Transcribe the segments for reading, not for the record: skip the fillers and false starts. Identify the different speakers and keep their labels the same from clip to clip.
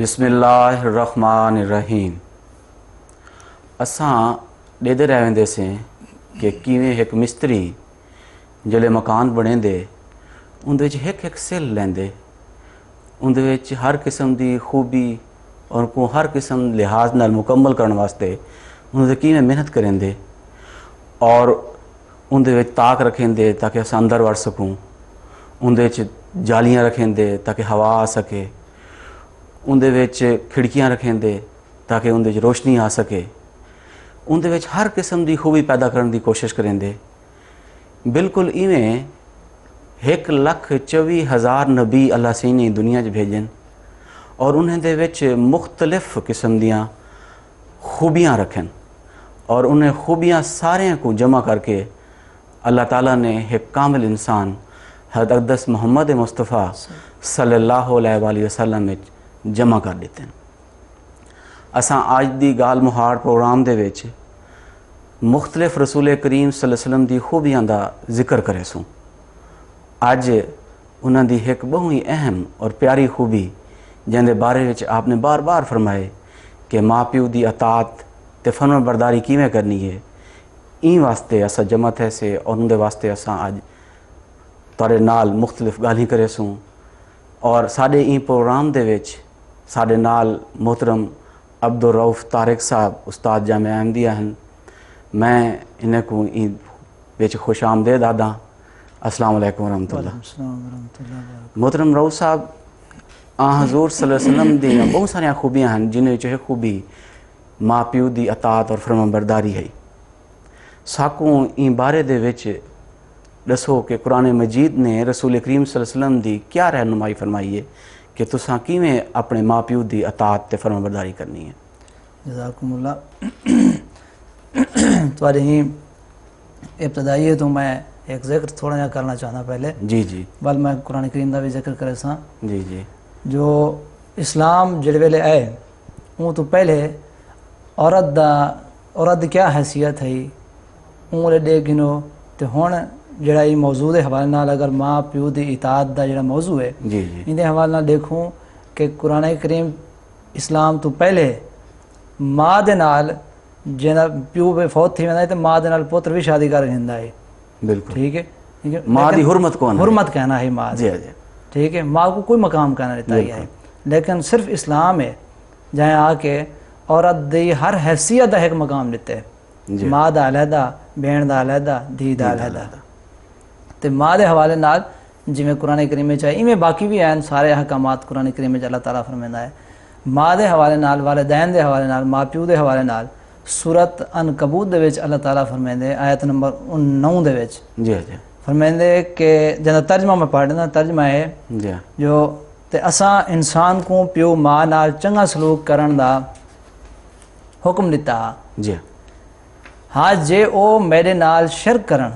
Speaker 1: बिस्मिल्लाहिर्रहमानिर्रहीम। असां ॾेदे रह वेंदे से कि किवें एक मिस्त्री जले मकान बणेंदे उंदे विच एक सिल लैंदे, उंदे विच हर किस्म दी खूबी और को हर किस्म लिहाज नाल मुकम्मल करने वास्ते उंदे किवें मेहनत करेंदे और उंदे विच ताक रखेंदे ताकि असां अंदर वड़ सकूं, उंदे विच जालियां रखेंदे ताकि हवा आ सके, उंदे विच खिड़कियां रखेंदे ताकि उंदे विच रोशनी आ सके, उंदे विच हर किस्म दी खूबी पैदा करने की कोशिश करेंदे। बिल्कुल इवें 1,24,000 नबी अल्लाह सी ने दुनिया च भेजन और उन्हें दे विच मुख्तलिफ किस्म दियां खूबियाँ रखन और उन्हें खूबियाँ सारे को जमा करके अल्लाह ताला ने एक कामिल इंसान हज़रत अक़दस मोहम्मद मुस्तफ़ा सल्लल्लाहु अलैहि वसल्लम में जमा कर देते हैं। असां आज दी गाल मुहाड़ प्रोग्राम दे विच मुख्तलिफ रसूल करीम सल्लल्लाहु अलैहि वसल्लम दी खूबियां दा जिक्र करे सूं। अज उन्हां दी एक बहुत ही अहम और प्यारी खूबी जिंदे बारे विच आपने बार बार फरमाए कि माँ प्यो दी अतात ते फरमान बरदारी किवें करनी है, ई वास्ते असां जमा थे से और उनके वास्ते असां अज तुहाडे नाल मुख्तलिफ गाल्हियां करे सूं। और साडे ई प्रोग्राम दे विच साडे नाल मोहतरम अब्दुल रऊफ़ तारिक साहब उस्ताद जामिया अहमदिया हैं। मैं इन्हें को ई विच खुश आमदेद आदा। अस्सलाम वालेकुम रहमतुल्लाह। मोहतरम रऊफ़ साहब, हज़ूर सल्लल्लाहु अलैहि वसल्लम दी बहुत सारी खूबियां हैं जिन्हें जो है खूबी माँ प्यो दी अतात और फरमाबरदारी है। साकू ई बारे दे विच दसो कि कुरान मजीद ने रसूल करीम सल्लल्लाहु अलैहि वसल्लम दी क्या रहनुमाई फरमाई है कि तुसां किवें अपने माँ प्यो दी अतात ते फरमाबरदारी करनी है।
Speaker 2: जज़ाकुमुल्लाह। तुम्हारी ही इब्तदाई तो मैं एक जिक्र थोड़ा जा करना चाहना पहले।
Speaker 1: जी जी।
Speaker 2: बल मैं कुरान करीम का भी जिक्र करे सा।
Speaker 1: जी जी।
Speaker 2: जो इस्लाम जिहड़े वेले आए वो तो पहले औरत दी क्या हैसियत है उन डे गिनो तो हुण जिहड़ा ये मौजू के हवाले नाल अगर माँ प्यो की इताअत का जिहड़ा मौजू है
Speaker 1: जी जी
Speaker 2: इहदे हवाले नाल देखूँ कि कुरान करीम इस्लाम तो पहले माँ दे नाल जिहड़ा प्यो फौत थी वेंदा तो माँ दे नाल पुत्र भी शादी कर रखिंदा है।
Speaker 1: बिल्कुल
Speaker 2: ठीक है।
Speaker 1: माँ दी हुर्मत कौन
Speaker 2: हुर्मत कहना है माँ
Speaker 1: जी जी।
Speaker 2: ठीक है। माँ को कोई मकाम कहना रहता है, लेकिन सिर्फ इस्लाम है जहाँ आके औरत दी हर हैसियत का एक मकाम दिता है। माँ का अलहदा, भेण का अलहदा, धी का अलहदा। तो माँ के हवाले नाल जिमें कुरान करीम में चाहे इवें बाकी भी हैं सारे अहकामात कुरान करीम में अल्लाह ताला फरमांदा है। माँ के हवाले नाल, वालिदैन के हवाले नाल, माँ प्यो के हवाले नाल सूरत अनकबूत दे विच अल्लाह ताला फरमांदे आयत नंबर 9 दे विच
Speaker 1: जी जी
Speaker 2: फरमांदे कि जिहदा तर्जमा मैं पढ़ देना, तर्जमा है
Speaker 1: जी
Speaker 2: जो ते असां इंसान को प्यो माँ नाल चंगा सलूक करन दा हुक्म दिता।
Speaker 1: जी
Speaker 2: हाँ जे ओ मेरे नाल शिरक करन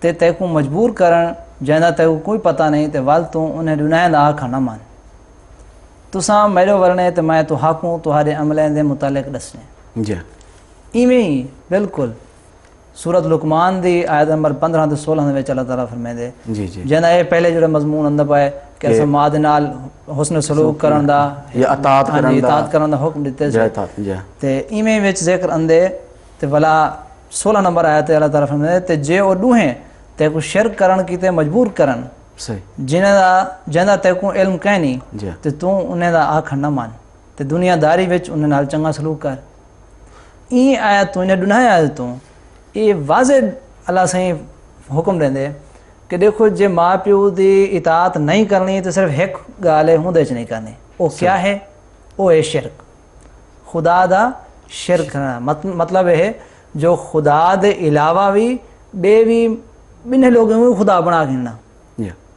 Speaker 2: ते तैको मजबूर करन जैदा तैको कोई पता नहीं ते वल तू उन्हें दुनिया दा आखा ना मान। तुसां मेरे वरने ते मैं तुहाकू तुहारे अमलें दे मुतालिक दसने।
Speaker 1: जी
Speaker 2: इवें ही बिल्कुल सूरत लुकमान दी आयत नंबर 15 ते 16 में अल्लाह ताला फरमांदे
Speaker 1: जी जी
Speaker 2: जैदा ये पहले जो मजमून अंदर पाए कि असां माँ दे नाल हुस्न सलूक करन दा
Speaker 1: या अतात
Speaker 2: करन दा हुक्म दिते
Speaker 1: जी
Speaker 2: ते इवें विच जिक्र अंदे ते भला 16 नंबर आयत अल्लाह ताला फरमांदे ते जे ओ दुहें तेको शिरक करन कीते मजबूर करन
Speaker 1: सही
Speaker 2: जिन्हें तेको इल्म कहनी
Speaker 1: जी
Speaker 2: ते तू उन्हें दा आखण ना मान ते दुनियादारी विच उन्हें नाल चंगा सलूक कर। ई आयत तो इन्हें दुनिया आयत तो ये वाज़े अल्लाह सही हुक्म देंदे कि देखो जे माँ प्यो की इताअत नहीं करनी तो सिर्फ एक गाल है उहदे च नहीं करनी। वो क्या है? वो है शिरक, खुदा दा शिरक करना। मतलब है जो खुदा दे अलावा भी बे भी बिन्ने लोगों को खुदा बना गिनना,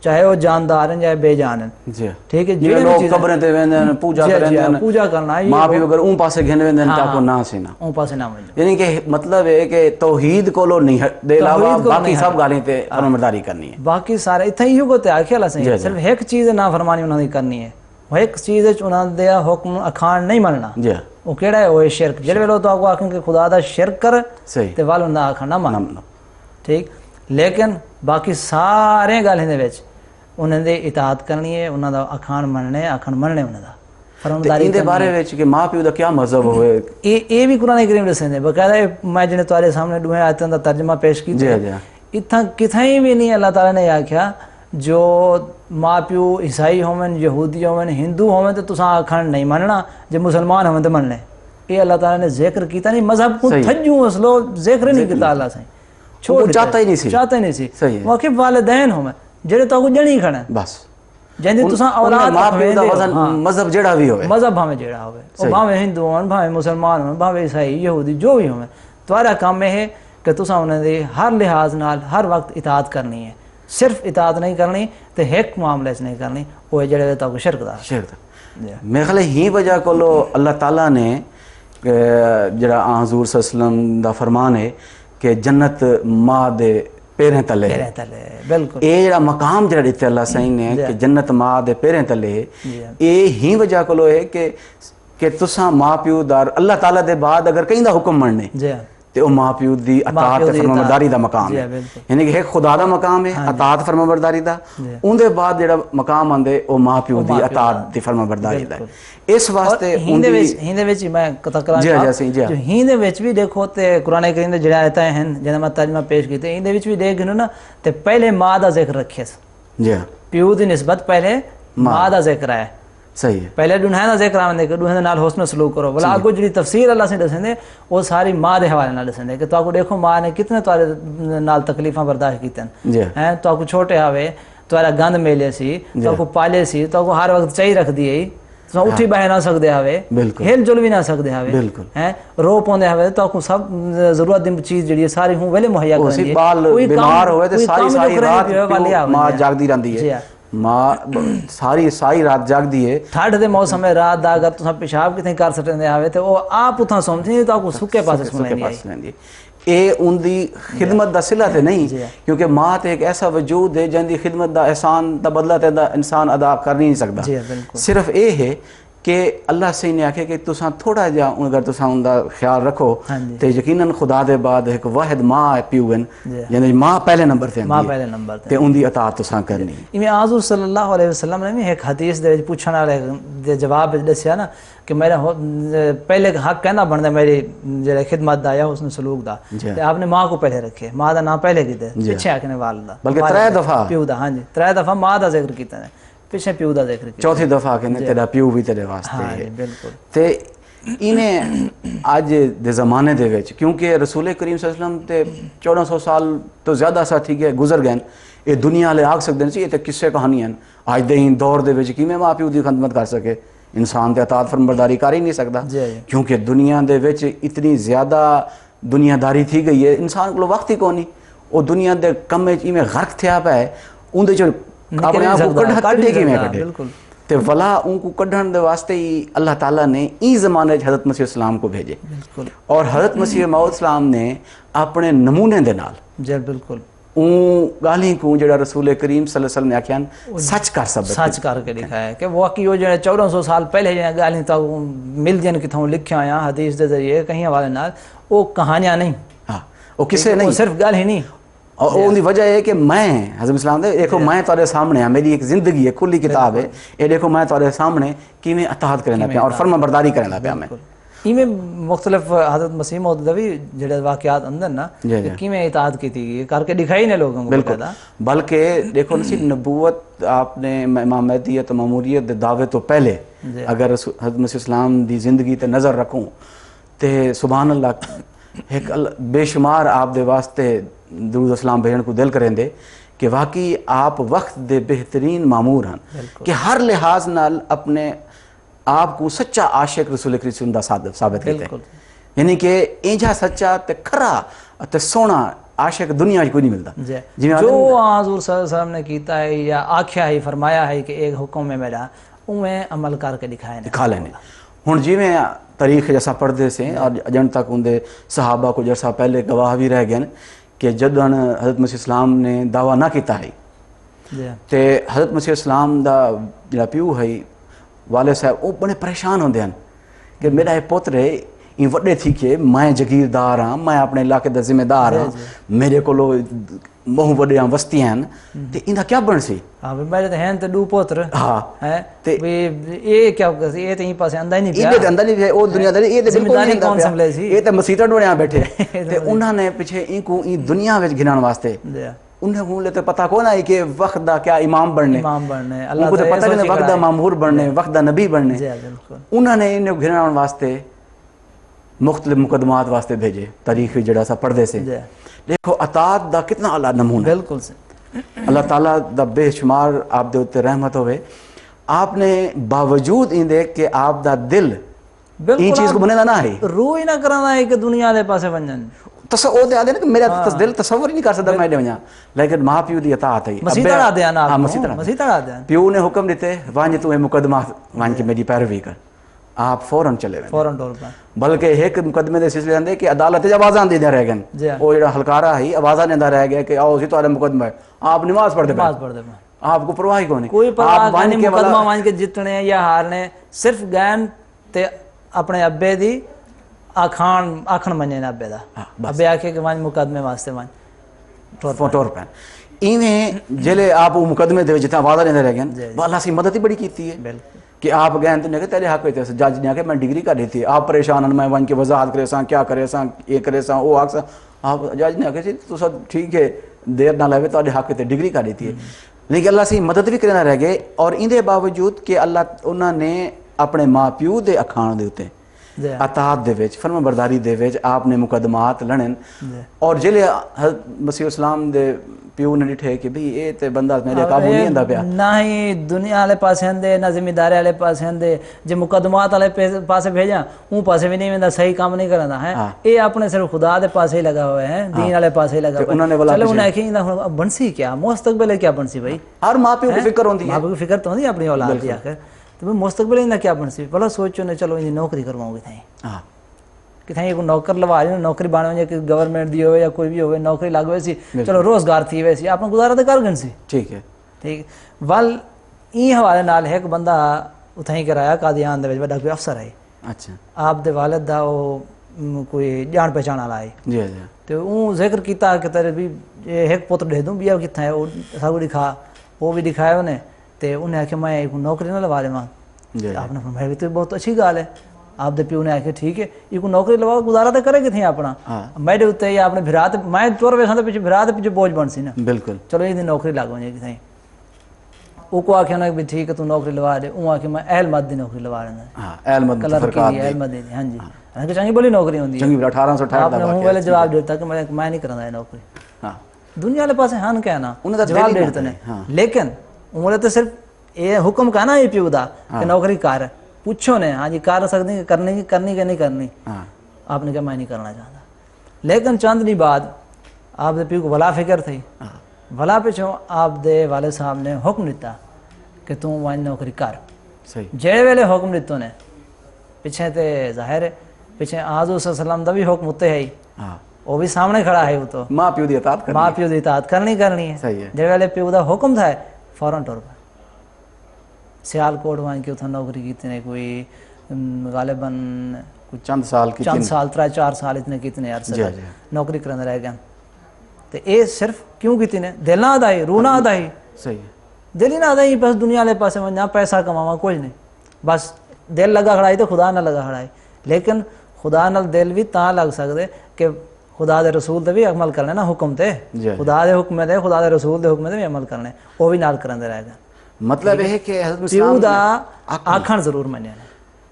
Speaker 2: चाहे वो जानदार हैं चाहे बेजान हैं।
Speaker 1: जी
Speaker 2: ठीक है।
Speaker 1: जे लोग कब्रें ते वेंदे हैं पूजा करते हैं,
Speaker 2: पूजा करना है
Speaker 1: माँ प्यो अगर ऊं पासे घिन वेंदे हैं ताको ना से ना
Speaker 2: ऊं पासे ना वञो।
Speaker 1: यानी कि मतलब है कि तौहीद कोलो नहीं दे अलावा बाकी सब गालें ते फरमाबरदारी करनी है।
Speaker 2: बाकी सारे इत्थे ही को ते आखेला सही सिर्फ एक चीज ना फरमानी उन्हां दी करनी है। वो एक चीज च उन्हां दे हुक्म अखान नहीं मनना।
Speaker 1: जी
Speaker 2: वो केड़ा है? वो है शिरक। जेड़े वेलो तो आको आखें कि खुदा दा शिरक कर
Speaker 1: सही
Speaker 2: ते वाल उन्हां आखा ना मान। ठीक। लेकिन बाकी सारे गल्लें दे विच उन्हें दे इताअत करनी है, उन्हां दा अखान मनने उन्हां दा। فرمانداری
Speaker 1: ان دے بارے وچ کہ ماں پیو دا کیا مذہب ہوئے
Speaker 2: یہ بھی قرآن کریم دسیں باقاعدہ میں جنہیں تارے سامنے ڈوہیں آیتوں دا ترجمہ پیش کی
Speaker 1: جی جی
Speaker 2: اتنا کتھائیں بھی نہیں اللہ تعالیٰ نے آکھیا جو ماں پیو عیسائی ہومن یہودی ہومن ہندو ہومن تو تساں آکھن نہیں مننا جو مسلمان ہومن تو من لیں یہ اللہ تعالیٰ نے ذکر کیتا نہیں مذہب کو تھجوں اسلو ذکر نہیں کیتا اللہ سے چھوڑ
Speaker 1: چاہتا ہی نہیں سی
Speaker 2: چاہتا ہی نہیں سی
Speaker 1: صحیح ہے
Speaker 2: واقف والدین ہومن جڑے تو کو جڑی کھڑے
Speaker 1: بس
Speaker 2: جندے تساں اولاد
Speaker 1: ماں پیو دا وزن مذہب جڑا بھی ہوئے
Speaker 2: مذہب بھاویں جڑا ہوئے او بھاویں ہندو ہون بھاویں مسلمان ہون بھاویں عیسائی یہودی جو بھی ہون تمہارا کام ہے کہ تساں انہاں دے ہر لحاظ نال ہر وقت اطاعت کرنی ہے صرف اطاعت نہیں کرنی تے ایک معاملے سے نہیں کرنی وہ جڑے تو شرک دا
Speaker 1: شرک میرے خیال ہی وجہ کولو اللہ تعالیٰ نے جڑا حضور صلی اللہ علیہ وسلم دا فرمان ہے کہ جنت ماں دے پیریں تلے
Speaker 2: بالکل
Speaker 1: یہ جڑا مقام جڑا دیتے اللہ سائیں نے کہ جنت ماں دے پیریں تلے یہ ہی وجہ کولو ہے کہ تساں ماں پیو دار اللہ تعالیٰ دے بعد اگر کہیں دا حکم مننے تے او ماں پیو دی اطاعت فرمانبرداری دا مقام ہے یعنی کہ ایک خدا دا مقام ہے اطاعت فرمانبرداری دا ان دے بعد جڑا مقام آندے او ماں پیو دی اطاعت دی فرمانبرداری دا اس واسطے
Speaker 2: ہندے وچ میں کراں جو ہندے وچ بھی دیکھو تے قرآن کریم دے جڑا آیتاں ہیں جنہاں میں ترجمہ پیش کیتے ہندے وچ بھی دیکھ گنو نا تے پہلے ماں دا ذکر رکھیا
Speaker 1: جی
Speaker 2: پیو دی نسبت پہلے ماں دا ذکر ہے
Speaker 1: صحیح ہے
Speaker 2: پہلے ڈونہاں دا ذکر آوندے کہ ڈونہاں دے نال حسن سلوک کرو بلا اگو جڑی تفسیر اللہ سے دسندے وہ ساری ماں دے حوالے نال دسندے کہ تو دیکھو ماں نے کتنے تواڈے نال تکلیفاں برداشت کیتن ہیں تو چھوٹے آوے تواڈا گند میلے سی تو پالے سی تو ہر وقت چاہی رکھ دی تو اٹھی بہ نہ سکدے آوے ہل جل بھی نہ سکدے آوے ہیں رو پوندے آوے تو سب ضرورت دی چیز جڑی ہے ساری ہوں ویلے مہیا کر دی
Speaker 1: کوئی بیمار ہوئے تے ساری رات ماں جاگدی رہندی ہے ماں ساری رات جاگ دی ہے
Speaker 2: ٹھاڈ دے موسم میں رات دا اگر تساں پیشاب کتنے کر سٹندے آوے تے او آپ اتھاں سومدی تو کو سکے پاسے سنندی
Speaker 1: اے ان دی خدمت دا صلہ تے نہیں کیونکہ ماں تے ایک ایسا وجود ہے جن دی خدمت دا احسان دا بدلہ تے دا انسان ادا کر نہیں سکتا صرف اے ہے کہ اللہ سے نے آکھے کہ تساں تھوڑا جا اگر تساں ان دا خیال رکھو تے یقیناً خدا دے بعد ایک واحد ماں پیوگن یعنی ماں پہلے نمبر تے تے ان دی اطاعت تساں کرنی
Speaker 2: ایویں حضور صلی اللہ علیہ وسلم نے بھی ایک حدیث دے پوچھن والے دے جواب دسیا نا کہ میرا پہلے حق کہنا بندا میری جڑے خدمت دا یا حسن سلوک دا تے آپ نے ماں کو پہلے رکھے ماں دا نام پہلے کیتے پیچھے آکھنے والدا
Speaker 1: بلکہ 3 دفعہ
Speaker 2: پیو دا ہاں جی 3 دفعہ ماں دا ذکر کیتا ہے پیچھے پیو دا ذکر کیا
Speaker 1: چوتھی دفعہ کہ تیرا پیو بھی تیرے واسطے ہے
Speaker 2: بالکل
Speaker 1: تے انہیں آج دے زمانے دے وچ کیونکہ رسول کریم صلی اللہ علیہ وسلم تے 1400 سال تو زیادہ سا تھی گئے گزر گئے یہ دنیا لے آگ سکتے ہیں تے قصے کہانی ہیں آج دے دور دے وچ کیویں ماں پیو دی خدمت کر سکے انسان تے اطاعت فرمانبرداری کر ہی نہیں سکتا کیونکہ دنیا دے وچ اتنی زیادہ دنیا داری تھی گئی ہے انسان کو وقت ہی کونی وہ دنیا دے کم وچ میں غرق تھیا پیا ہے ان دے اپنے آپ کو کڈھے کی میں کڈھے تے ولا ان کو کڈھن دے واسطے ہی اللہ تعالیٰ نے ای زمانے حضرت مسیح السلام کو بھیجے اور حضرت مسیح موعود السلام نے اپنے نمونے دے نال
Speaker 2: جی بالکل
Speaker 1: اون گالی کو جڑا رسول کریم صلی اللہ علیہ وسلم نے آکھیان سچ کر سچ
Speaker 2: کر کے دکھایا ہے کہ واقعی وہ جو 1400 سال پہلے جڑا گالی تا مل جن کتھوں لکھیا آیا حدیث دے ذریعے کہیں حوالے نال وہ کہانیاں نہیں
Speaker 1: ہاں وہ کسے نہیں
Speaker 2: صرف گل ہی نہیں
Speaker 1: اور ان دی وجہ ہے کہ میں حضرت اسلام دے دیکھو میں تارے سامنے ہاں میری ایک زندگی ہے کھلی کتاب ہے یہ دیکھو میں تارے سامنے کی میں اطاعت کرنا پیا اور فرما برداری کرنا پیا میں
Speaker 2: میں مختلف حضرت مسیح موعود بھی جڑے واقعات اندر نا کہ میں اطاعت کی تھی کر کے دکھائی نے لوگوں کو
Speaker 1: بالکل بلکہ دیکھو نصیب نبوت آپ نے امام مہدیت و ماموریت دے دعوے تو پہلے اگر حضرت مسیح اسلام دی زندگی تے نظر رکھوں تے سبحان اللہ ایک بے شمار آپ دے واسطے درود اسلام بھیجن کو دل کریں دے کہ واقعی آپ وقت دے بہترین معمور ہیں کہ ہر لحاظ نال اپنے آپ کو سچا عاشق رسول کریم دا ثابت کرتے ہیں یعنی کہ اینجا سچا تے کھرا تے سونا عاشق دنیا کوئی نہیں ملتا
Speaker 2: جو حضور صلی اللہ علیہ وسلم نے کیتا ہے یا آکھیا ہے فرمایا ہے کہ ایک حکم میں میرا میں عمل کر کے دکھا لینے
Speaker 1: ہن جی میں تاریخ جیسا پڑھتے سے اور جن تک ان دے صحابہ کو جیسا پہلے گواہ بھی رہ گئے کہ جدن حضرت مسیح اسلام نے دعویٰ نہ کیتا ہے تے حضرت مسیح اسلام دا جڑا پیو ہے والد صاحب وہ بڑے پریشان ہوندے ہیں کہ میرا یہ پوتر ہے یہ وڈے تھی کہ میں جگیردار ہاں میں اپنے علاقے دا ذمہ دار ہاں میرے کو बहु वॾियां वस्ती आहिनि त इंदा क्या बणसी?
Speaker 2: हाँ भी मेरे तो हैं तो दो पुत्र
Speaker 1: हाँ
Speaker 2: हैं
Speaker 1: ते
Speaker 2: भी ये क्या कर ये तो यहीं पास अंदर ही नहीं
Speaker 1: ਇਹਦੇ ਤੇ ਅੰਦਰ ਨਹੀਂ ਉਹ ਦੁਨੀਆਦਾਰੀ ਇਹ ਤੇ ਬਿਲਕੁਲ
Speaker 2: ਜ਼ਿੰਮੇਦਾਰੀ
Speaker 1: ਨਹੀਂ
Speaker 2: ਕੌਣ
Speaker 1: ਅੰਦਰ
Speaker 2: ਸੰਭਲੇ ਸੀ?
Speaker 1: ਇਹ ਤਾਂ ਮਸੀਤਾਂ ਡੋਣਿਆ ਬੈਠੇ ਤੇ ਉਹਨਾਂ ਨੇ ਪਿੱਛੇ ਇਹਨੂੰ ਇਹ ਦੁਨੀਆ ਵਿੱਚ ਘਿਨਾਉਣ ਵਾਸਤੇ
Speaker 2: पिया
Speaker 1: उन्हें को तो पता को ना है कि वक्त दा क्या इमाम बनने,
Speaker 2: इमाम बनने
Speaker 1: उनको तो पता नहीं वक्त दा मामूर बनने, वक्त दा नबी बनने।
Speaker 2: जी बिल्कुल
Speaker 1: उन्होंने इन्हें घिराने वास्ते मुख्तलिफ मुकदमात वास्ते भेजे तारीख जड़ा सा पढ़दे से।
Speaker 2: जी
Speaker 1: देखो अतात दा कितना आला नमूना
Speaker 2: बिल्कुल से
Speaker 1: अल्लाह ताला दा बेशुमार आप दे उत्ते रहमत होवे। आपने बावजूद इंदे कि आप दा दिल इन चीज को बनेदा ना है,
Speaker 2: रूह ही ना कराना है कि दुनिया वाले पासे वंजन
Speaker 1: तस ओ दे आदे ना कि मेरा दिल तसव्वुर ही नहीं कर सकदा मैं दे वणा, लेकिन मां पियो दी अतात है।
Speaker 2: मसीह आ दे ना
Speaker 1: हां मसीह
Speaker 2: आ दे
Speaker 1: पियो ने हुक्म दिते वांज तू मुकदमा वांज के मेरी पैरवी कर, आप फौरन चले वे
Speaker 2: फौरन तौर पर
Speaker 1: बल्कि एक मुकदमे दे सिलसिले अंदर कि अदालत च आवाज़ां देंदे रह गए
Speaker 2: जी
Speaker 1: ओ जेड़ा हलकारा ही आवाज़ां देंदा रह गया कि आओ जी तुम्हारा मुकदमा है, आप नमाज पढ़दे
Speaker 2: नमाज पढ़ दे
Speaker 1: आपको परवाह ही कोनी,
Speaker 2: कोई परवाह
Speaker 1: आप वांज
Speaker 2: नहीं
Speaker 1: के
Speaker 2: मुकदमा
Speaker 1: वाला
Speaker 2: वांज के जितने या हारने सिर्फ गैन ते अपने अब्बे दी आखण मने ना अब्बे दा अब्बे आखे कि वांज मुकदमे वास्ते वांज
Speaker 1: टोर पैन इवें जेले आप वो मुकदमे दे जितना आवाज़ां देंदे रह गए अल्लाह सी मदद ही बड़ी कीती है
Speaker 2: बिल्कुल
Speaker 1: कि आप गए तो नहीं तेरे हक में जज ने आके मैं डिग्री कर दी थी आप परेशान मैं वन के वजाहत करे सा क्या करे सा ये करे सा वो आख आप जज ने आके तो सब ठीक है देर ना लगे तो हक में डिग्री कर दी थी, लेकिन अल्लाह से मदद भी करना रह गए। और इनके बावजूद कि अल्लाह उन्होंने अपने माँ प्यो के अखाण के उत्ते अतात दे विच फरमाबरदारी दे विच आपने मुकदमात लड़न और जिले मसीह इस्लाम दे प्यो ने डिठे कि भाई ये ते बंदा मेरे काबू नहीं आंदा पिया
Speaker 2: ना ही दुनिया वाले पासे आंदे ना जिम्मेदारी वाले पासे आंदे जे मुकदमात वाले पासे भेजा उन पासे भी नहीं वेंदा सही काम नहीं करदा है ये अपने सिर्फ खुदा दे पासे ही लगा हुआ है दीन वाले पासे ही लगा हुआ है। चलो उन्हें आखी बनसी क्या मुस्तकबिल क्या बनसी भाई
Speaker 1: हर मां प्यो की फिक्र होंदी है,
Speaker 2: मां प्यो की फिक्र तो होंदी अपनी औलाद दी आखिर तो मुस्तकबिल इंदा क्या बनसी भला सोचो ने चलो इन नौकरी करवाओगे थाई
Speaker 1: हां
Speaker 2: कि थाई को नौकर लवा जो नौकरी बाणे कि गवर्नमेंट दी होवे या कोई भी होवे नौकरी लाग वैसी चलो रोजगार थी वैसी आपने गुजारा तो कर गन सी
Speaker 1: ठीक है
Speaker 2: ठीक वल ई हवाले नाल एक बंदा उथाई कराया कादियान दे विच बड़ा कोई अफसर है
Speaker 1: अच्छा
Speaker 2: आप दे वालिद दा ओ कोई जान पहचान वाला है
Speaker 1: जी जी
Speaker 2: ते ऊ जिक्र कीता कि तेरे भी एक पुत्र दे दूं बिया किथा है ओ सब दिखा वो भी दिखाया उन्हें ते उन्हें आखे मैं एक नौकरी ना लवा देवां आपने फरमाया तो बहुत अच्छी गाल है आप दे प्यो ने आखे ठीक है ये को नौकरी लवाओ गुजारा तो करे किथे अपना मेरे उत्ते या अपने भिरात मैं चोर वैसा तो पीछे भिरात पीछे बोझ बन सी ना
Speaker 1: बिल्कुल चलो
Speaker 2: ये नौकरी लागो जे किथे ओ को आखे ना भी ठीक है तू नौकरी लवा दे ऊ आखे मैं अहल मद दी नौकरी लवा देना
Speaker 1: हां अहल मद
Speaker 2: कलर की अहल मद दी हां जी हां चंगी बोली नौकरी होंदी है
Speaker 1: चंगी 1868 दा
Speaker 2: आपने हूं वाले जवाब देता कि मैं नहीं करना है नौकरी
Speaker 1: हां
Speaker 2: दुनिया वाले पास हां कहना
Speaker 1: उन्हें
Speaker 2: जवाब देते ने लेकिन उन्हें तो सिर्फ ये हुक्म कहना ये प्यो दा कि नौकरी कर पूछो ने हाँ जी कर सकती करनी कि नहीं करनी आपने कहा मैं नहीं करना चाहता, लेकिन चंद दिन बाद आप दे प्यो को भला फिक्र थी भला पिछो आप दे वाले साहब ने हुक्म दिता कि तू वहाँ नौकरी कर
Speaker 1: सही
Speaker 2: जेड़े वेले हुक्म दितो ने पिछे ते जाहिर है पिछे आजू सल्लम दा भी हुक्म उत्ते है
Speaker 1: हां
Speaker 2: वो भी सामने खड़ा है वो तो
Speaker 1: मां प्यो दी इताअत करनी
Speaker 2: मां प्यो दी इताअत करनी है
Speaker 1: सही है
Speaker 2: जेड़े वेले प्यो दा हुक्म था फौरन टुर पे सियालकोट वहाँ की उतना नौकरी की ने कोई गालिबन
Speaker 1: कुछ चंद साल की
Speaker 2: 3-4 साल इतने कितने यार नौकरी करने रह गए तो ये सिर्फ क्यों की ने दिल ना अदाई रूह ना अदाई
Speaker 1: सही है
Speaker 2: दिल ही ना अदाई बस दुनिया वाले पासे वहाँ पैसा कमावा कुछ नहीं बस दिल लगा खड़ाई तो खुदा ना लगा खड़ाई, लेकिन खुदा नाल दिल भी ता लग सकते कि खुदा दे रसूल ते भी अमल करने ना हुक्म ते खुदा दे हुक्म ते खुदा दे रसूल दे हुक्म ते भी अमल करने वो भी नाल करते रह गए।
Speaker 1: मतलब यह कि हज़रत
Speaker 2: प्यो दा आखण जरूर मन्निया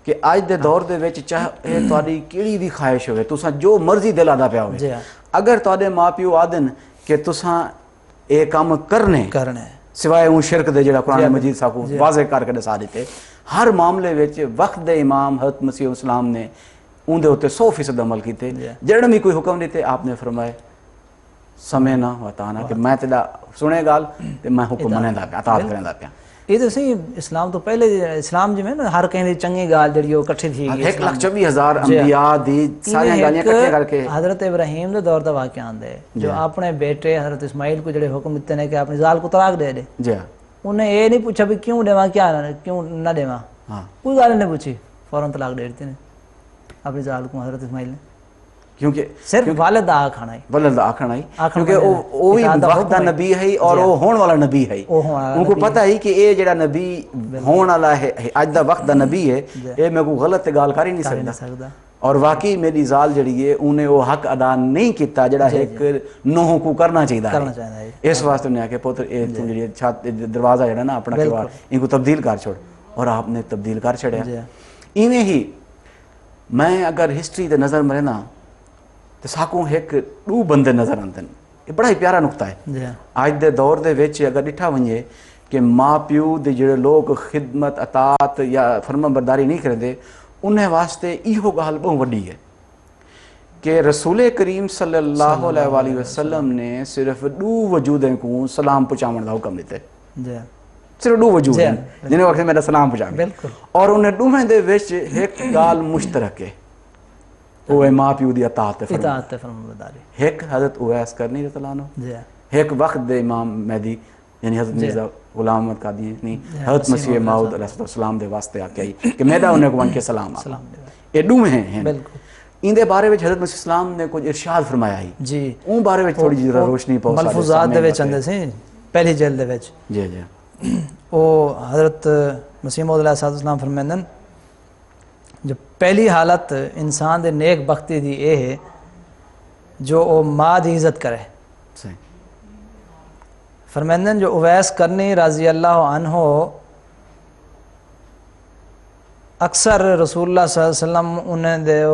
Speaker 1: कि अज दे दौर दे विच चाहे तुहाडी किहड़ी भी ख्वाहिश होवे तुसां जो मर्जी दिल आदा पिया होवे अगर तुहाडे मां प्यो आदन कि तुसां ये काम करने सिवाय उन शिरक दे जेड़ा कुरान मजीद साकू वाज़े करके दसा दिते हर मामले विच वक्त दे इमाम हज़रत मसीह इस्लाम ने उनदे उत्ते 100% अमल कीते जेड़ा भी कोई हुक्म दिते आपने फरमाए समय ना वताना कि मैं तेरा सुने गाल ते मैं हुक्म मनेंदा पिया अतात करेंदा पिया
Speaker 2: ये तो सही इस्लाम तो पहले इस्लाम जी में ना हर कहीं चंगी गाल जड़ी वो इकट्ठी थी
Speaker 1: 1,24,000 अंबिया दी सारी गालियां इकट्ठे करके
Speaker 2: हजरत इब्राहिम दे दौर दा वाकया आंदे जो अपने बेटे हजरत इस्माइल को जड़े हुक्म दिते ने कि अपनी जाल को तलाक दे दे जी उन्हें ये नहीं पूछा भी क्यों देवा क्या क्यों ना देवा कोई गाल नहीं पूछी फौरन तलाक दे देते ने अपनी जाल को हजरत इस्माइल ने
Speaker 1: کیونکہ
Speaker 2: صرف والد دا کھانا ہے
Speaker 1: ولد آکھنا ہی
Speaker 2: آکھنا
Speaker 1: کیونکہ وہ بھی
Speaker 2: اطاعت دا
Speaker 1: وقت دا
Speaker 2: حکم ہے۔
Speaker 1: نبی ہے اور وہ ہون والا نبی ہے
Speaker 2: وہ ہون والا
Speaker 1: ان کو
Speaker 2: نبی
Speaker 1: پتہ ہی کہ یہ جڑا نبی ہون والا ہے اج دا وقت دا نبی ہے یہ میں کو غلط گال کر ہی نہیں سکتا اور واقعی میری ذال جڑی ہے انہیں وہ حق ادا نہیں کیتا جڑا ایک نوح کو کرنا چاہیے
Speaker 2: ہے
Speaker 1: اس واسطے انہیں آکے پوتر اے تو جڑی چھت دروازہ جڑا نا اپنا کیوار ان کو تبدیل کر چھوڑ اور آپ نے تبدیل کر چھڑیا ایویں ہی میں اگر ہسٹری دے نظر مرے نا تو ساکوں ایک دو بندے نظر آتے ہیں یہ بڑا ہی پیارا نقطہ ہے آج دے دور دے وچ اگر ڈٹھا ونجے کہ ماں پیو دے جڑے لوگ خدمت اطاعت یا فرما برداری نہیں کرتے انہیں واسطے ایہو گال بہت وڈی ہے کہ رسول کریم صلی اللہ علیہ وآلہ وسلم نے صرف دو وجودیں کو سلام پہنچاون دا حکم دیتے صرف دو وجود ہیں جنہیں وقت میرا سلام پہنچا اور انہیں دوہیں دے وچ ایک گال مشترک ہے وہ ہے ماں پیو دی اطاعت فرما برداری ایک حضرت اویس کرنی رضی اللہ عنہ ایک وقت دے امام مہدی یعنی حضرت مرزا غلام احمد قادیانی حضرت مسیح موعود علیہ السلام دے واسطے آکے آئی کہ میدہ انہیں کو ان کے سلام آ یہ دو ہیں ان دے بارے وچ حضرت مسیح السلام نے کچھ ارشاد فرمایا ہی
Speaker 2: جی
Speaker 1: ان بارے وچ تھوڑی جی روشنی پاؤ
Speaker 2: ملفوظات دے وچ اندے سے پہلی جلد دے وچ
Speaker 1: جی جی
Speaker 2: وہ حضرت مسیح موعود علیہ السلام فرمیندن جو پہلی حالت انسان دے نیک بختی دی اے ہے جو او ماں دی عزت کرے فرمیندن جو اویس کرنی رضی اللہ عنہ اکثر رسول اللہ صلی اللہ علیہ وسلم انہیں دے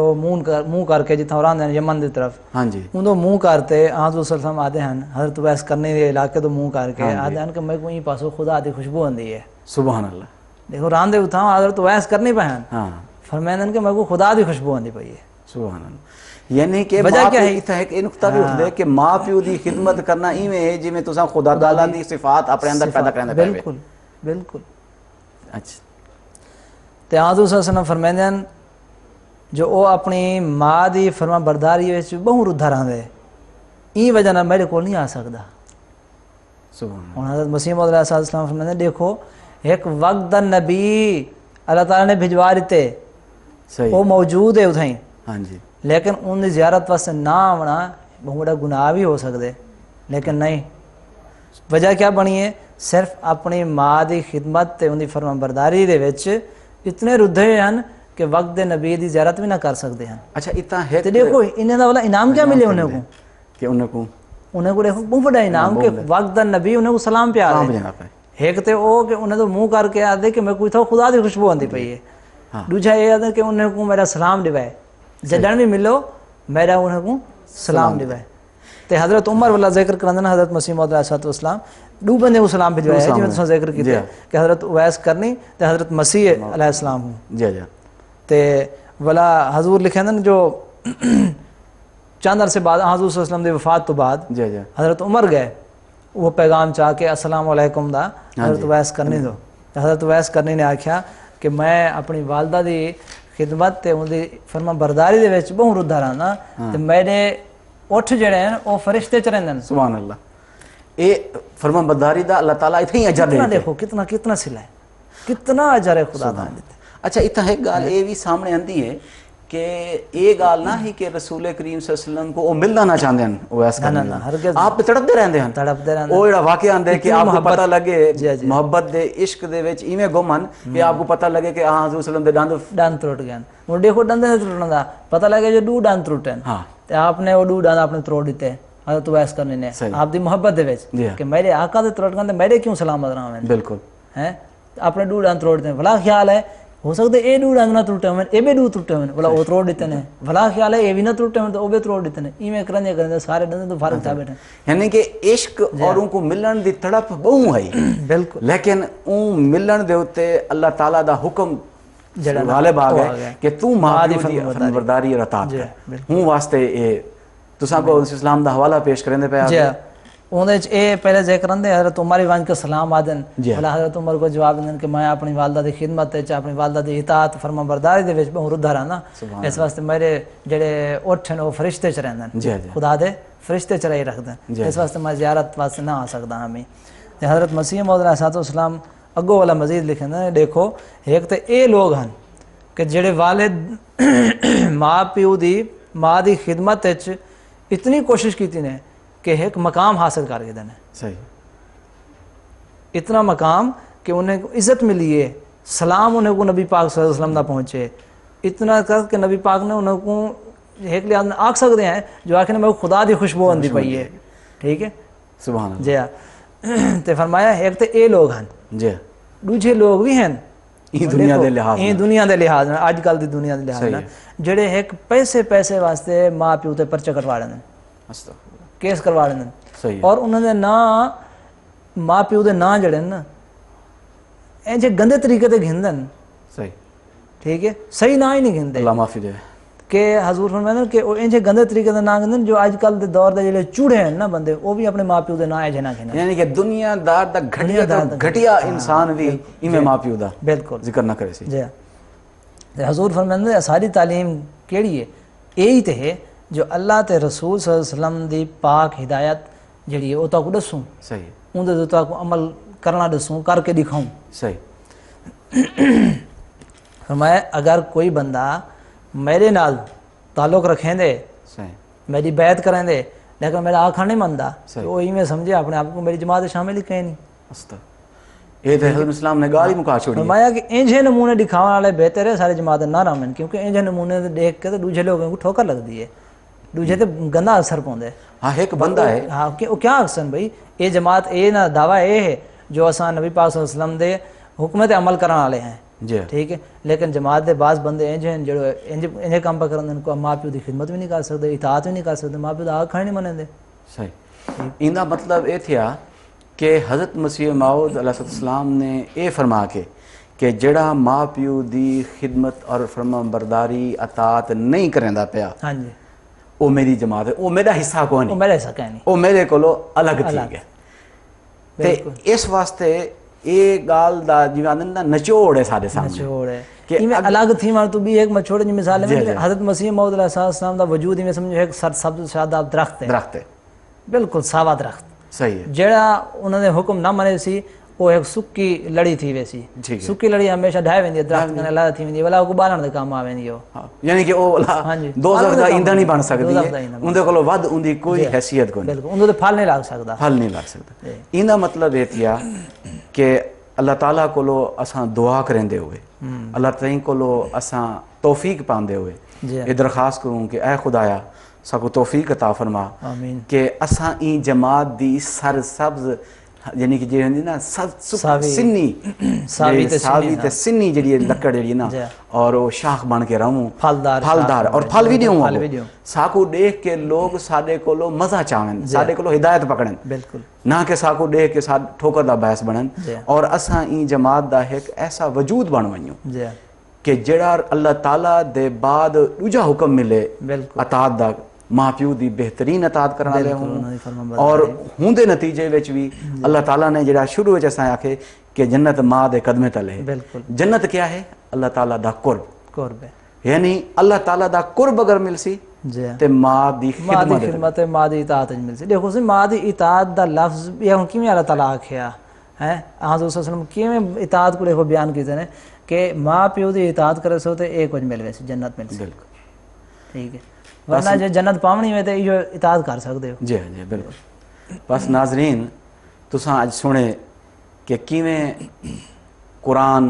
Speaker 2: منہ کر کے جتنا اوران دے یمن دی طرف
Speaker 1: ہاں جی
Speaker 2: ان دو منہ کرتے حضرت صلی اللہ علیہ وسلم آدھے ہیں حضرت اویس کرنی دے علاقے تو منہ کر کے آدھے ہیں کہ میں کو یہ پاسو خدا دی خوشبو ہوندی ہے
Speaker 1: سبحان اللہ
Speaker 2: دیکھو ران دے اتھاں حضرت اویس کرنی پہن
Speaker 1: ہاں
Speaker 2: فرمیندن کہ میں کو خدا دی خوشبو ہوندی پئی ہے
Speaker 1: سبحان اللہ یعنی کہ
Speaker 2: وجہ
Speaker 1: ماں
Speaker 2: کیا ہے
Speaker 1: پیو ایک نقطہ بھی اٹھ دے کہ ماں پیو دی خدمت کرنا ایویں ہے جی میں تساں خدا تعالیٰ دی صفات اپنے اندر پیدا کرنے پے
Speaker 2: بالکل بالکل
Speaker 1: اچھا
Speaker 2: تے حضرت صلی اللہ علیہ وسلم فرمیندن جو او اپنی ماں دی فرما برداری وچ بہت رودھا رہندے این وجہ نال میرے کول نہیں آ سکدا
Speaker 1: سبحان
Speaker 2: ہن حضرت مسیح موعود علیہ السلام فرمیندن دیکھو ایک وقت دا نبی اللہ تعالیٰ نے بھجوا دیتے
Speaker 1: صحیح
Speaker 2: وہ موجود ہے اتھائیں
Speaker 1: ہاں جی
Speaker 2: لیکن ان دی زیارت واسطے نہ آونا بہت بڑا گناہ بھی ہو سکتے لیکن نہیں وجہ کیا بنی ہے صرف اپنی ماں دی خدمت تے ان دی فرما برداری دے وچ اتنے ردھے ہیں کہ وقت دے نبی دی زیارت بھی نہ کر سکتے ہیں
Speaker 1: اچھا اتنا ہے
Speaker 2: تے دیکھو انہیں دا والا انعام کیا ملے انہیں کو
Speaker 1: کہ انہیں کو
Speaker 2: دیکھو بہت بڑا انعام کہ وقت دا نبی انہیں کو سلام پہ آ دے ایک تے او کہ انہیں تو منہ کر کے آ دے کہ میں کوئی تھا خدا دی خوشبو آندی پئی ہے دوجھا یہ آدھے کہ انہیں کو میرا سلام دیوائے جدن بھی ملو میرا انہیں کو سلام دیوائے تے حضرت عمر والا ذکر کرندن حضرت مسیح موعود علیہ السلام دو بندے کو سلام بھجوایا ہے جی میں تساں ذکر کیتے کہ حضرت اویس کرنی تے حضرت مسیح علیہ السلام ہوں
Speaker 1: جی جی
Speaker 2: تے ولا حضور لکھندن جو چند عرصے بعد حضور صلی اللہ علیہ وسلم دی وفات تو بعد
Speaker 1: جی جی
Speaker 2: حضرت عمر گئے وہ پیغام چاہ کے السلام علیکم دا حضرت اویس کرنی دو حضرت اویس کرنی نے آکھیا کہ میں اپنی والدہ دی خدمت تے ان دی فرما برداری دے وچ بہت رودھا رہنا تے میرے اٹھ جڑے ہیں وہ فرشتے چ رہندے
Speaker 1: سبحان اللہ اے فرما برداری دا اللہ تعالیٰ اتنا ہی اجر
Speaker 2: کتنا دیکھو کتنا سلا ہے کتنا اجر ہے خدا دا
Speaker 1: اچھا اتنا ایک گال اے بھی سامنے آندی ہے کہ یہ گال نہ ہی کہ رسول کریم صلی اللہ علیہ وسلم کو وہ ملنا نہ چاہتے ہیں اویس کرنی آپ تڑپتے رہندے ہیں وہ جڑا واقعہ آندے کہ آپ کو پتہ لگے محبت دے عشق دے وچ ایویں گم ہن کہ آپ کو پتہ لگے کہ ہاں حضور صلی اللہ علیہ وسلم دے ڈند
Speaker 2: ٹوٹ گئے وہ دیکھو ڈند نہیں ٹوٹن دا پتہ لگے جو دو ڈند ٹوٹے ہیں تے آپ نے وہ دو ڈند آپ نے توڑ دیتے حضرت اویس کرنی نے آپ دی محبت دے وچ کہ میرے آقا دے توڑ گئے میرے کیوں سلامت رہاں
Speaker 1: بالکل
Speaker 2: ہیں اپنے دو ڈند توڑ دے بھلا خیال ہے ہو سکتے اے دو ڈنگ نہ ٹوٹے ہوئے اے بھی دو ٹوٹے ہوئے بلا وہ توڑ دیتے ہیں بھلا خیال ہے اے بھی نہ ٹوٹے ہوئے تو وہ بھی توڑ دیتے ہیں ایویں کرنے سارے ڈندے تو فارغ تھا بیٹھے
Speaker 1: یعنی کہ عشق اور ان کو ملن دی تڑپ بہوں ہے
Speaker 2: بالکل
Speaker 1: لیکن ان ملن دے ہوتے اللہ تعالیٰ دا حکم غالب آ گئے کہ تو ماں دی فرما برداری اور اطاعت کر ہوں واسطے اے تساں کو اسلام دا حوالہ پیش کریں دے پہ آگے
Speaker 2: انہیں اے پہلے ذکر اندے حضرت عمر وان کے سلام آدن بھلا حضرت عمر کو جواب دیں کہ میں اپنی والدہ دی خدمت تے اپنی والدہ دی اطاعت فرما برداری دے وچ بہت رودھا رہنا اس واسطے میرے جڑے اٹھ ہیں وہ فرشتے چ رہندن خدا دے فرشتے چ رہی رکھدن اس واسطے میں زیارت واسطے نہ آ سکدا ہمیں تے حضرت مسیح موعود علیہ السلام اگوں والا مزید لکھندا دیکھو ایک تے اے لوگ ہیں کہ جڑے والد ماں پیو دی मां दी खिदमत विच इतनी कोशिश कीती ने कि एक मकाम हासिल कर गए ने,
Speaker 1: सही,
Speaker 2: इतना मकाम कि उन्हें को इज्जत मिली है, सलाम उन्हें को नबी पाक सल्लल्लाहु अलैहि वसल्लम दा पहुँचे, इतना कर कि नबी पाक ने उन्हें को एक लिया आख सकते हैं जो आखिर मैं खुदा दी खुशबू आंदी पई है, ठीक है
Speaker 1: सुभान अल्लाह,
Speaker 2: जी हाँ। ते फरमाया एक तो ये लोग हैं,
Speaker 1: जी,
Speaker 2: दूजे लोग भी हैं
Speaker 1: ਇਹ ਦੁਨੀਆ ਦੇ ਲਿਹਾਜ਼
Speaker 2: ਇਹ ਦੁਨੀਆ ਦੇ ਲਿਹਾਜ਼ ਨਾਲ, ਅੱਜ ਕੱਲ ਦੀ ਦੁਨੀਆ ਦੇ ਲਿਹਾਜ਼ ਨਾਲ, ਜਿਹੜੇ ਇੱਕ ਪੈਸੇ ਵਾਸਤੇ ਮਾਂ ਪਿਓ ਤੇ ਪਰਚੇ ਕਟਵਾ ਲੈਂਦੇ ਨੇ,
Speaker 1: ਅਸਤਗਫੁਰ,
Speaker 2: ਕੇਸ ਕਰਵਾ ਲੈਂਦੇ ਨੇ,
Speaker 1: ਸਹੀ,
Speaker 2: ਔਰ ਉਹਨਾਂ ਦੇ ਨਾਂ ਮਾਂ ਪਿਓ ਦੇ ਨਾਂ ਜਿਹੜੇ ਨੇ ਨਾ ਇਹ ਜੇ ਗੰਦੇ ਤਰੀਕੇ ਤੇ ਗਿਣਦੇ ਨੇ,
Speaker 1: ਸਹੀ,
Speaker 2: ਠੀਕ ਹੈ, ਸਹੀ ਨਾਂ ਹੀ ਨਹੀਂ ਗਿਣਦੇ
Speaker 1: ਅੱਲਾ ਮਾਫੀ ਦੇ,
Speaker 2: ਕਿ ਹਜ਼ੂਰ ਫਰਮਾਉਂਦੇ ਨੇ ਕਿ ਉਹ ਇੰਜ ਗੰਦੇ ਤਰੀਕੇ ਦੇ ਨਾਂ ਗਿਣਦੇ ਨੇ ਜੋ ਅੱਜ ਕੱਲ ਦੇ ਦੌਰ ਦੇ ਜਿਹੜੇ ਚੂੜੇ ਹਨ ਨਾ ਬੰਦੇ, ਉਹ ਵੀ ਆਪਣੇ ਮਾਂ ਪਿਓ ਦੇ ਨਾਂ ਇਹ ਨਾ ਗਿਣਦੇ,
Speaker 1: ਯਾਨੀ ਕਿ ਦੁਨੀਆਦਾਰ ਦਾ ਘਟੀਆ ਇਨਸਾਨ ਵੀ ਇਵੇਂ ਮਾਂ ਪਿਓ ਦਾ
Speaker 2: ਬਿਲਕੁਲ
Speaker 1: ਜ਼ਿਕਰ ਨਾ ਕਰੇ ਸੀ।
Speaker 2: ਜੀ ਤੇ ਹਜ਼ੂਰ ਫਰਮਾਉਂਦੇ ਨੇ ਸਾਰੀ ਤਾਲੀਮ ਕਿਹੜੀ ਹੈ, ਇਹੀ ਤੇ ਹੈ ਜੋ ਅੱਲਾਹ ਤੇ ਰਸੂਲ ਸੱਲੱਲਾਹੁ ਅਲੈहि ਵਸੱਲਮ ਦੀ ਪਾਕ ਹਿਦਾਇਤ ਜਿਹੜੀ ਹੈ ਉਹ ਤੁਹਾਨੂੰ ਦੱਸੂੰ,
Speaker 1: ਸਹੀ,
Speaker 2: ਉਹਦੇ ਤੇ ਤੁਹਾਨੂੰ ਅਮਲ ਕਰਨਾ ਦੱਸੂੰ, ਕਰਕੇ ਦਿਖਾऊं।
Speaker 1: ਸਹੀ,
Speaker 2: फरमाया अगर कोई बंदा मेरे नाल ताल्लुक रखेंदे,
Speaker 1: सही,
Speaker 2: मेरी बैत करेंदे, लेकिन मेरा आखा नहीं मनता,
Speaker 1: सही।
Speaker 2: तो वही में समझे अपने आप को मेरी जमात में शामिल ही कहीं नहीं।
Speaker 1: अस्तगफुर, ये तो हज़रत इस्लाम ने गाली मुका छोड़ी,
Speaker 2: फरमाया कि इंजे नमूने दिखाने वाले बेहतर है सारे जमात ना रामन, क्योंकि इंजे नमूने देख के तो दूसरे लोगों को ठोकर लगती है, दूसरे ते गंदा असर पाउंदे।
Speaker 1: हाँ एक बंदा है,
Speaker 2: हाँ कि वो क्या अक्सन भाई ये जमात ये ना दावा ये है जो असा नबी पाक सल्लल्लाहु अलैहि वसल्लम दे हुक्म ते अमल करने वाले हैं,
Speaker 1: जी,
Speaker 2: ठीक है, लेकिन जमात के बाज़ बंदे इंज हैं जो इंज काम पर करते हैं, माँ प्यो की खिदमत भी नहीं कर सकते, इताअत भी नहीं कर सकते, माँ प्यो का आखा नहीं मनेंदे।
Speaker 1: सही, इंदा मतलब ये थिया कि हज़रत मसीह मौद अलैहिस्सलाम ने ये फरमा के कि जड़ा माँ प्यो की खिदमत और फरमाबरदारी अतात नहीं करेंदा पिया,
Speaker 2: हाँ जी,
Speaker 1: वो मेरी जमात है, वो मेरा हिस्सा कोई
Speaker 2: वो
Speaker 1: नहीं,
Speaker 2: मेरा हिस्सा कहीं नहीं,
Speaker 1: वो मेरे कोलो अलग थी
Speaker 2: अलग।
Speaker 1: है। ते इस वास्ते ये गाल दा जिवें आंदे ना निचोड़ है साडे सामने
Speaker 2: मशहूर है
Speaker 1: कि
Speaker 2: कि मैं अलग थी मार तू भी एक मछोड़ की मिसाल
Speaker 1: जी,
Speaker 2: है
Speaker 1: जी।
Speaker 2: हज़रत मसीह मौद अलैहिस्सलाम दा वजूद में समझो एक सब्ज़ शादाब दरख्त है,
Speaker 1: दरख्त है,
Speaker 2: बिल्कुल सावा दरख्त,
Speaker 1: सही है,
Speaker 2: जेड़ा उन्होंने हुक्म ना मने सी वो एक सुक्की लड़ी थी वैसी,
Speaker 1: ठीक है।
Speaker 2: सुक्की लड़ी हमेशा ढाई वेंदी है, दरख्त कने लड़ा थी वेंदी भला को बालण दे काम आवेंदी हो,
Speaker 1: हाँ, यानी कि वो
Speaker 2: हाँ जी,
Speaker 1: दोज़ख दा ईंधन नहीं बन सकदी
Speaker 2: दोज़ख दा
Speaker 1: है,
Speaker 2: ईंधन
Speaker 1: उनदे कोलो वध उनदी कोई हैसियत कोई नहीं,
Speaker 2: बिल्कुल उनको तो फल नहीं लग सकता।
Speaker 1: फल नहीं लग सकता। इंदा मतलब ये थिया कि अल्लाह ताला कोलो असां दुआ करेंदे हुए, अल्लाह ताईं कोलो असां तौफीक पांदे हुए
Speaker 2: जी
Speaker 1: ये दरखास्त करूँ कि ऐ खुदाया साको तौफीक अता फरमा
Speaker 2: आमीन।
Speaker 1: कि असां ई जमात दी सर सब्ज यानी कि जी ना
Speaker 2: सावी
Speaker 1: सिन्नी
Speaker 2: सावी ते
Speaker 1: सावी ते सिन्नी जी लकड़ जी ना
Speaker 2: जी।
Speaker 1: और वो शाख बन के रहूं
Speaker 2: फलदार
Speaker 1: और फल भी
Speaker 2: फल भी
Speaker 1: दूँ
Speaker 2: दियूं।
Speaker 1: साकू देख के लोग साडे कोलो मजा चावन, साडे कोलो हिदायत पकड़न,
Speaker 2: बिल्कुल
Speaker 1: ना कि साकू देख के सा ठोकर दा बहस बनन,
Speaker 2: जी।
Speaker 1: और असां ई जमात दा एक ऐसा वजूद बन वञूं
Speaker 2: जी
Speaker 1: कि जेड़ा अल्लाह ताला दे बाद दूजा हुक्म मिले
Speaker 2: बिल्कुल
Speaker 1: अतात दा माँ प्यो दी बेहतरीन अतात करने वाले
Speaker 2: बिल्कुल, उन्हां दी
Speaker 1: हूँ,
Speaker 2: फरमाबरदारी।
Speaker 1: और हुंदे नतीजे विच भी अल्लाह ताला ने जेड़ा शुरू विच असां आखे कि जन्नत माँ दे कदमे तले है।
Speaker 2: बिल्कुल
Speaker 1: जन्नत क्या है? अल्लाह ताला दा कुर्ब,
Speaker 2: कुर्ब है
Speaker 1: यानी अल्लाह ताला दा कुर्ब अगर मिलसी
Speaker 2: जी
Speaker 1: ते माँ दी
Speaker 2: माँ दी
Speaker 1: खिदमत
Speaker 2: खिदमत है, माँ दी इताअत च मिलसी। देखो सी माँ दी इताअत दा लफ्ज़ ये हुन किवें अल्लाह ताला आखिया है, हज़रत सल्लल्लाहु अलैहि वसल्लम किवें इताअत को देखो बयान कीते ने कि माँ प्यो दी इताअत करे सो ते एक कुछ मिल वैसे जन्नत मिलसी,
Speaker 1: बिल्कुल,
Speaker 2: ठीक है, वरना जे जन्नत पावनी है तो इहो इताअत कर सकदे हो।
Speaker 1: जी जी बिल्कुल। बस नाजरीन तुसां अज सुने कि किवें कुरान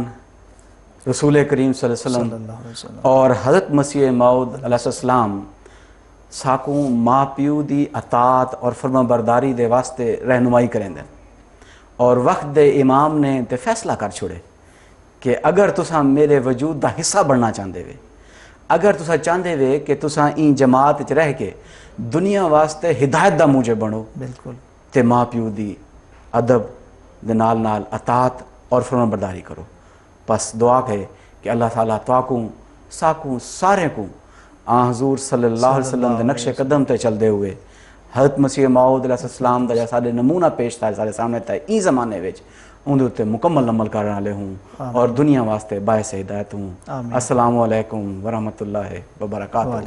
Speaker 1: रसूल करीम सल्लल्लाहु अलैहि वसल्लम और हज़रत मसीह मौद अलैहिस्सलाम साकू माँ प्यो दी अतात और फरमाबरदारी दे वास्ते रहनुमाई करेंदे, और वक्त दे इमाम ने ते फैसला कर छोड़े कि अगर तुसां मेरे वजूद दा हिस्सा बनना चाहते वे, अगर तुसां चाहते वे कि तुसां ई जमात च रह के दुनिया वास्ते हिदायत दा मूजे बनो,
Speaker 2: बिल्कुल
Speaker 1: ते माँ प्यो दी अदब दे नाल नाल अतात और फरमाबरदारी करो। बस दुआ है कि अल्लाह ताला तुआकू साकू सारे को आ हजूर सल्लल्लाहु अलैहि वसल्लम दे नक्शे कदम ते चलदे हुए हज़रत मसीह मौद अलैहिस्सलाम दा जा साडे नमूना पेश था सारे सामने था ई ज़माने विच उंदे उत्ते मुकम्मल अमल करने वाले हूँ और दुनिया वास्ते बायस हिदायत हूँ। अस्सलामु अलैकुम व रहमतुल्लाहि व बरकातहू।